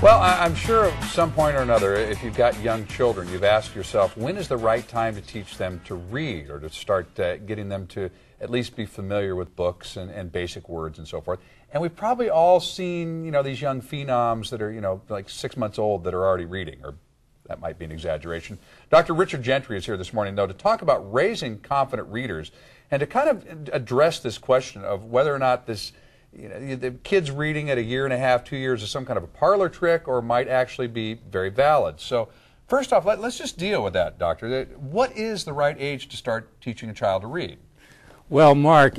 Well, I'm sure at some point or another, if you've got young children, you've asked yourself, when is the right time to teach them to read or to start getting them to at least be familiar with books and basic words and so forth? And we've probably all seen, these young phenoms that are, like 6 months old that are already reading, or that might be an exaggeration. Dr. Richard Gentry is here this morning, though, to talk about raising confident readers and to kind of address this question of whether or not this the kids reading at 1.5 years, 2 years is some kind of a parlor trick or might actually be very valid. So first off, let's just deal with that, Doctor. What is the right age to start teaching a child to read? Well, Mark,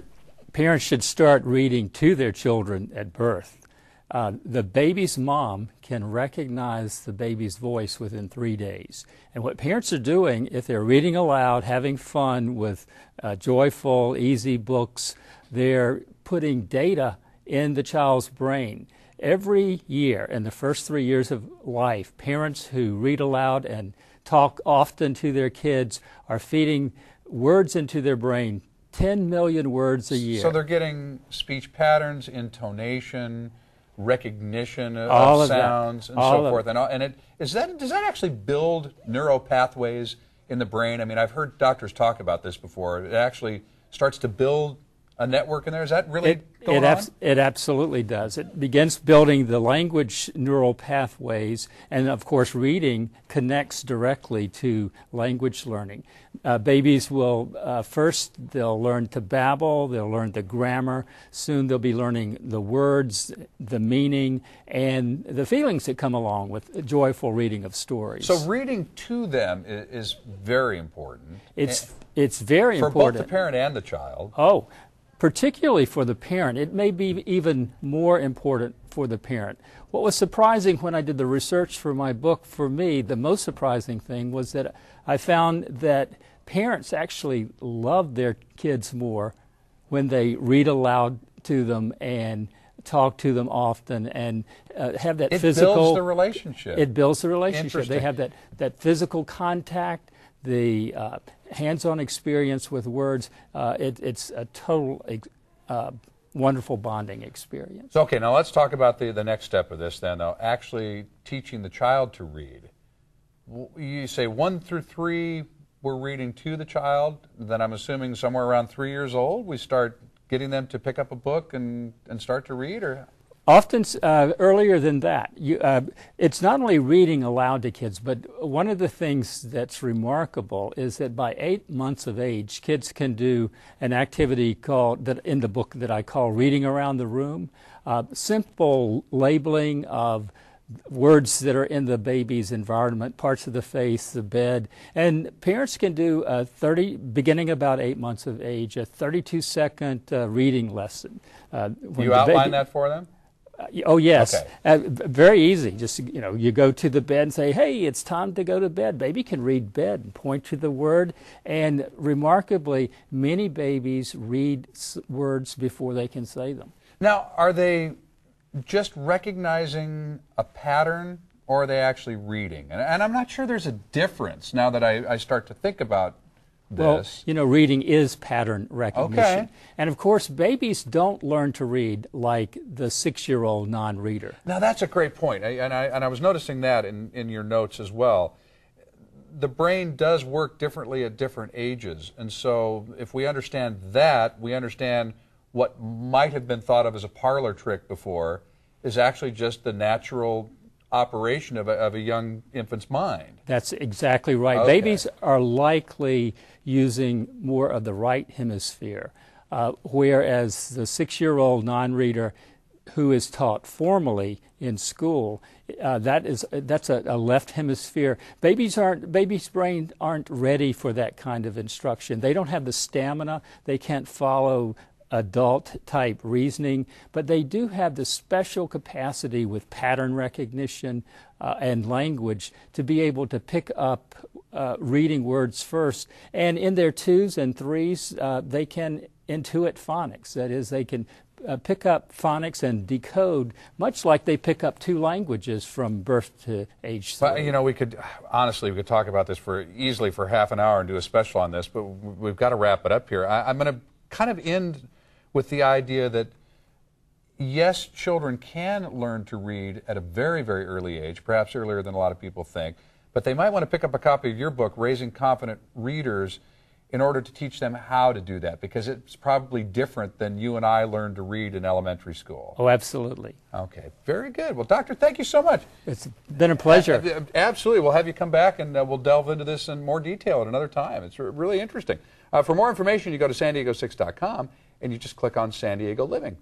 parents should start reading to their children at birth. The baby's mom can recognize the baby's voice within 3 days. And what parents are doing, if they're reading aloud, having fun with joyful, easy books, they're putting data in the child's brain. Every year, in the first 3 years of life, parents who read aloud and talk often to their kids are feeding words into their brain, 10 million words a year. So they're getting speech patterns, intonation, recognition of sounds, and so forth. And does that actually build neural pathways in the brain? I mean, I've heard doctors talk about this before. It actually starts to build a network in there. Is that really going on? It absolutely does. It begins building the language neural pathways, and of course reading connects directly to language learning. Babies will first they'll learn to babble, they'll learn the grammar, soon they'll be learning the words, the meaning, and the feelings that come along with joyful reading of stories. So reading to them is very important. It's very important. For both the parent and the child. Oh, particularly for the parent. It may be even more important for the parent. What was surprising when I did the research for my book, for me, the most surprising thing was that I found that parents actually love their kids more when they read aloud to them and talk to them often and have that physical... It builds the relationship. It builds the relationship. They have that physical contact, the hands-on experience with words. It's a total wonderful bonding experience. So, okay, now let's talk about the next step of this then, though, actually teaching the child to read. You say 1 through 3 we're reading to the child, then I'm assuming somewhere around 3 years old we start getting them to pick up a book and start to read, or... Often earlier than that. It's not only reading aloud to kids, but one of the things that's remarkable is that by 8 months of age, kids can do an activity called, in the book that I call Reading Around the Room, simple labeling of words that are in the baby's environment, parts of the face, the bed. And parents can do beginning about 8 months of age, a 32-second reading lesson. You outline that for them? Oh, yes. Okay. Very easy. Just, you go to the bed and say, hey, it's time to go to bed. Baby can read bed and point to the word. And remarkably, many babies read words before they can say them. Now, are they just recognizing a pattern, or are they actually reading? And I'm not sure there's a difference now that I start to think about this. Well, reading is pattern recognition. Okay. And of course, babies don't learn to read like the 6-year-old non-reader. Now, that's a great point. And I was noticing that in your notes as well. The brain does work differently at different ages. And so if we understand that, we understand what might have been thought of as a parlor trick before is actually just the natural operation of a young infant's mind. That's exactly right. Okay. Babies are likely using more of the right hemisphere, whereas the 6-year-old non-reader who is taught formally in school, that's a left hemisphere. Babies' brains aren't ready for that kind of instruction. They don't have the stamina. They can't follow adult-type reasoning, but they do have the special capacity with pattern recognition and language to be able to pick up reading words first. And in their 2s and 3s, they can intuit phonics. That is, they can pick up phonics and decode, much like they pick up 2 languages from birth to age 3. Well, we could talk about this easily for half an hour and do a special on this, but we've got to wrap it up here. I'm going to kind of end with the idea that yes, children can learn to read at a very, very early age, perhaps earlier than a lot of people think, but they might want to pick up a copy of your book, Raising Confident Readers, in order to teach them how to do that, because it's probably different than you and I learned to read in elementary school. Oh, absolutely. Okay, very good. Well, Doctor, thank you so much. It's been a pleasure. Absolutely. We'll have you come back and we'll delve into this in more detail at another time. It's really interesting. For more information, you go to san diego6.com and you just click on San Diego Living.